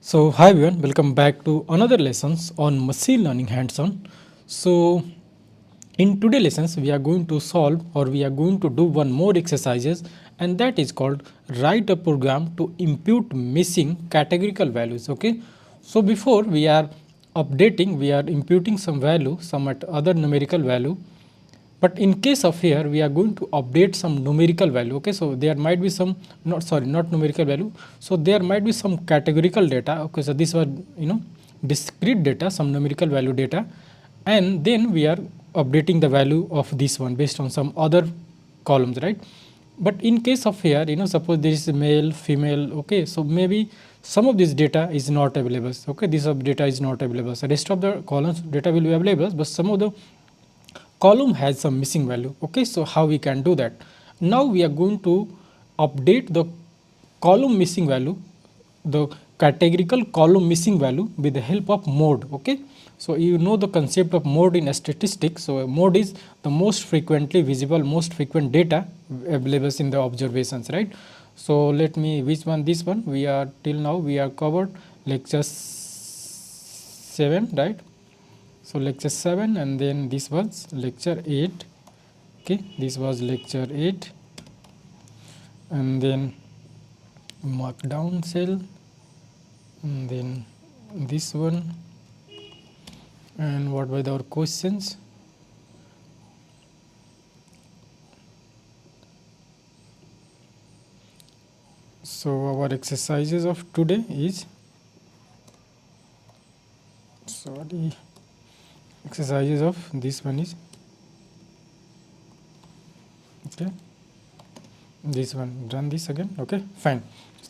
So hi everyone, welcome back to another lessons on machine learning hands-on. So in today lessons we are going to solve or we are going to do one more exercises, and that is called write a program to impute missing categorical values. Okay, so before we are updating, we are imputing some value, some at other numerical value, but in case of here we are going to update some numerical value. Okay, so there might be some, not numerical value, so there might be some categorical data. Okay, so this was discrete data, some numerical value data, and then we are updating the value of this one based on some other columns, right? But in case of here, suppose this is male, female. Okay, so maybe some of this data is not available. Okay, this of data is not available, so rest of the columns data will be available, but some of the column has some missing value. Okay, so how we can do that? Now we are going to update the column missing value, the categorical column missing value, with the help of mode. Okay, so you know the concept of mode in statistics. So mode is the most frequently visible, most frequent data available in the observations, right? So let me, which one? This one. We are till now we are covered lecture 7, right? So lecture 7, and then this was lecture 8. Okay, this was lecture 8, and then markdown cell, and then this one, and what were our questions? So our exercises of today is, sorry, exercises of this one is, okay, this one, run this again. Okay, fine,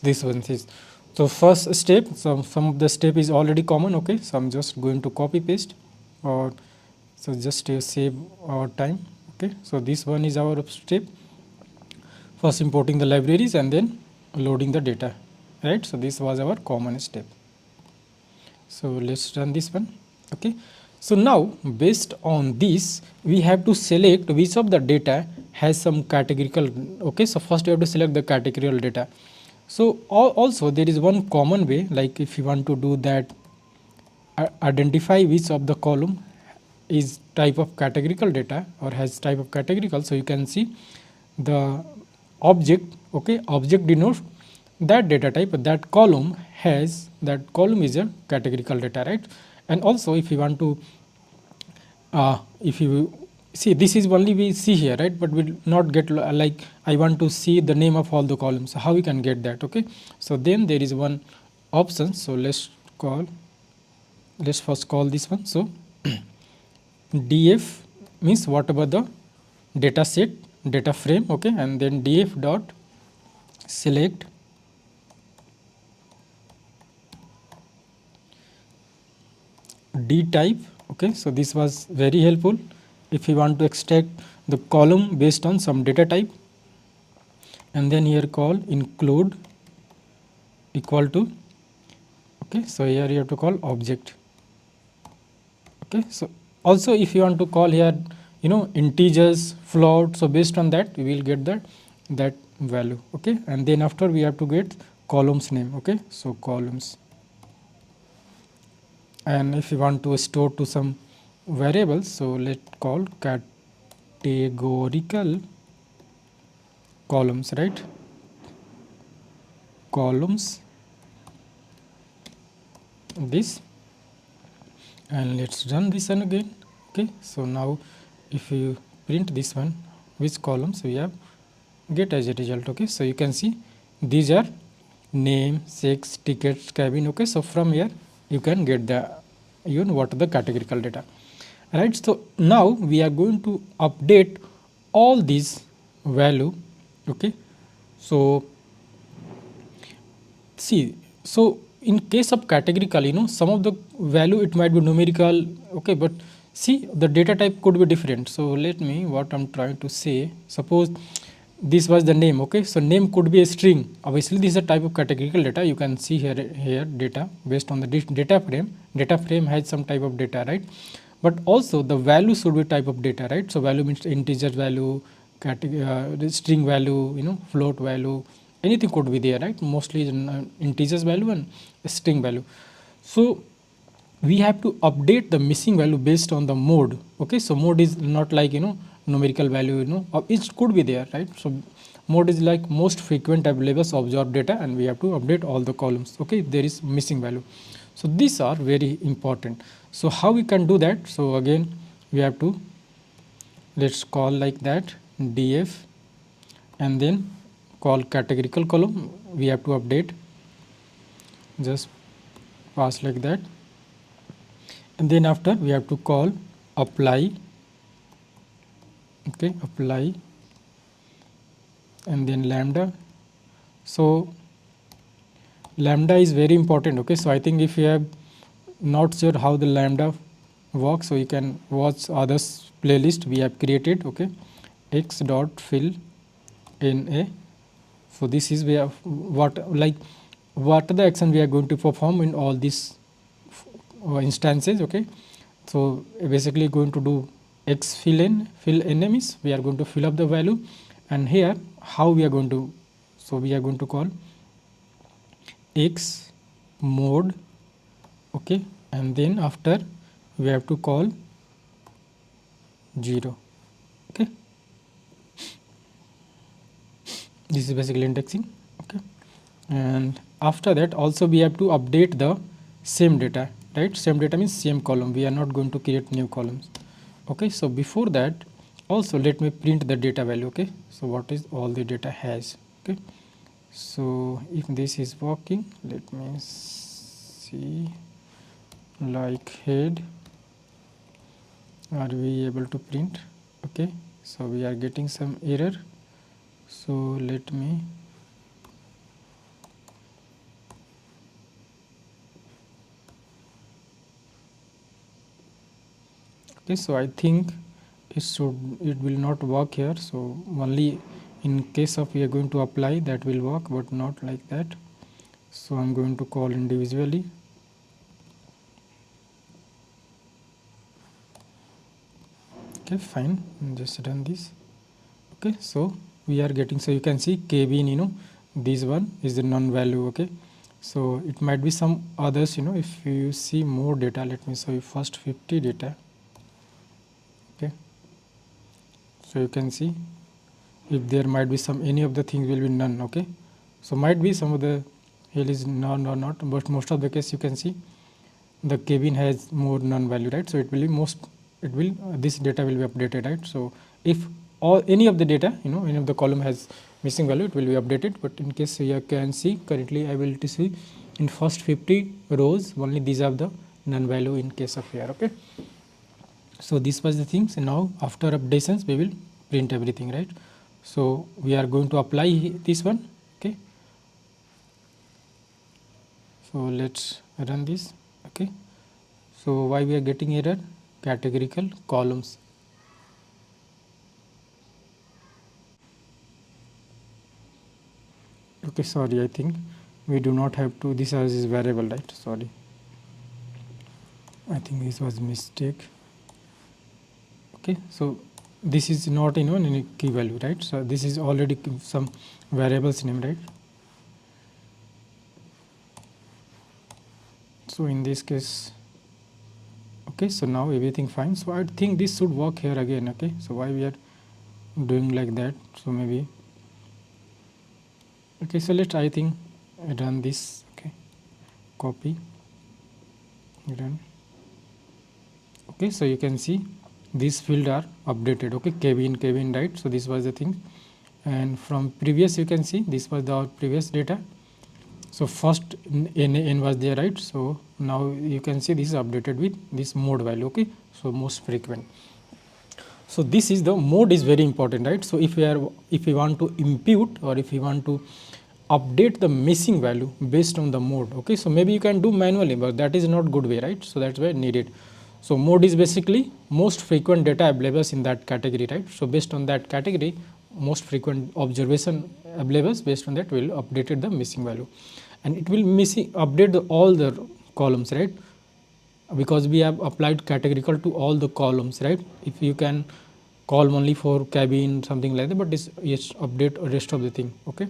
this one is, so first step, some of the step is already common. Okay, so I'm just going to copy paste, or so just to save our time. Okay, so this one is our step, first importing the libraries and then loading the data, right? So this was our common step. So let's run this one. Okay, so now based on this we have to select which of the data has some categorical. Okay, so first you have to select the categorical data. So also there is one common way, like if you want to do that, identify which of the column is type of categorical data or has type of categorical. So you can see the object. Okay, object denotes that data type, that column has, that column is a categorical data, right? And also if you want to if you see, this is only we see here, right? But we will not get like I want to see the name of all the columns. So how we can get that? Okay, so then there is one option. So let's first call this one. So df means whatever the data set, data frame. Okay, and then df dot select d type. Okay, so this was very helpful if you want to extract the column based on some data type, and then here call include equal to. Okay, so here you have to call object. Okay, so also if you want to call here integers, float, so based on that we will get that value. Okay, and then after we have to get columns name. Okay, so columns, and if you want to store to some variables, so let's call categorical columns, right? Columns, this, and let's run this one again. Okay, so now if you print this one, which columns we have get as a result. Okay, so you can see these are name, sex, tickets, cabin. Okay, so from here you can get the what are the categorical data, right? So now we are going to update all these value. Okay, so see, so in case of categorical, some of the value it might be numerical. Okay, but see the data type could be different. So let me, what I'm trying to say, suppose this was the name. Okay, so name could be a string. Obviously this is a type of categorical data. You can see here data based on the data frame. Data frame has some type of data, right? But also the value should be type of data, right? So value means integer value, string value, float value, anything could be there, right? Mostly integers value and string value. So we have to update the missing value based on the mode. Okay, so mode is not like numerical value, it could be there, right? So mode is like most frequent available observed data, and we have to update all the columns. Okay, there is missing value. So these are very important. So how we can do that? So again we have to, let's call like that df, and then call categorical column. We have to update, just pass like that, and then after we have to call apply. Okay, apply, and then lambda. So lambda is very important. Okay, so I think if you have not sure how the lambda works, so you can watch others playlist we have created. Okay, x dot fill na. So this is where what are the action we are going to perform in all these instances. Okay, so basically going to do x fill n means we are going to fill up the value, and here how we are going to, so we are going to call x mode. Okay, and then after we have to call 0. Okay, this is basically indexing. Okay, and after that also we have to update the same data, right? Same data means same column, we are not going to create new columns. Okay, so before that also let me print the data value. Okay, so what is all the data has. Okay, so if this is working, let me see, like head, are we able to print? Okay, so we are getting some error, so let me okay, so I think it will not work here. So only in case of we are going to apply, that will work, but not like that. So I'm going to call individually. Okay, fine, just run this. Okay, so we are getting, so you can see kbin, this one is the non value. Okay, so it might be some others, if you see more data, let me show you first 50 data. Okay, so you can see if there might be some, any of the things will be none. Okay, so might be some of the hill is none or not, but most of the case you can see the kbin has more none value, right? So it will be this data will be updated, right? So if any of the data, any of the column has missing value, it will be updated. But in case you can see currently I will to see in first 50 rows only these are the none value in case of here. Okay, so this was the things. And now after updations we will print everything, right? So we are going to apply this one. Okay, so let's run this. Okay, so why we are getting error? Categorical columns. Okay, sorry, I think we do not have to, this as is variable, right? Sorry, I think this was mistake. Okay, so this is not any key value, right? So this is already some variables name, right? So in this case, okay, so now everything fine. So I think this should work here again. Okay, so why we are doing like that? So maybe, okay, so let's, I think, run this. Okay, copy, run. Okay, so you can see these fields are updated. Okay, Kevin, right? So this was the thing, and from previous you can see this was the previous data. So first n was there, right? So now you can see this is updated with this mode value. Okay, so most frequent. So this is the mode is very important, right? So if we want to impute, or if we want to update the missing value based on the mode. Okay, so maybe you can do manually, but that is not good way, right? So that's why needed. So mode is basically most frequent data available in that category, right? So based on that category, most frequent observation available, based on that we will update the missing value, and it will update all the columns, right? Because we have applied categorical to all the columns, right? If you can call only for cabin something like that, but this yes update rest of the thing. Okay,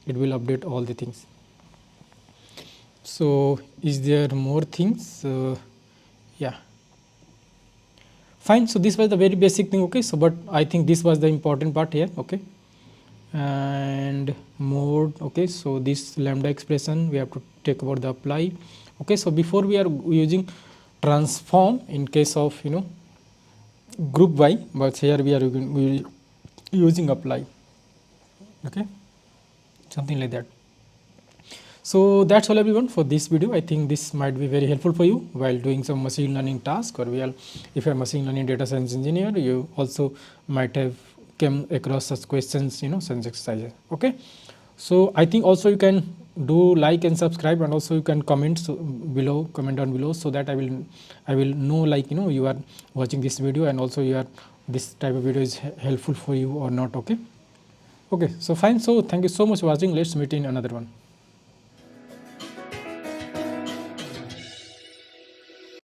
it will update all the things. So is there more things? Yeah, fine. So this was the very basic thing. Okay, so but I think this was the important part here. Okay, and mode. Okay, so this lambda expression we have to take about the apply. Okay, so before we are using transform in case of group by, but here we are using apply. Okay, something like that. So that's all everyone for this video. I think this might be very helpful for you while doing some machine learning task, or if you're a machine learning data science engineer, you also might have come across such questions, such exercises. Okay, so I think also you can do like and subscribe, and also you can comment comment down below, so that I will know, like you are watching this video, and also this type of video is helpful for you or not. Okay, so fine. So thank you so much for watching. Let's meet in another one.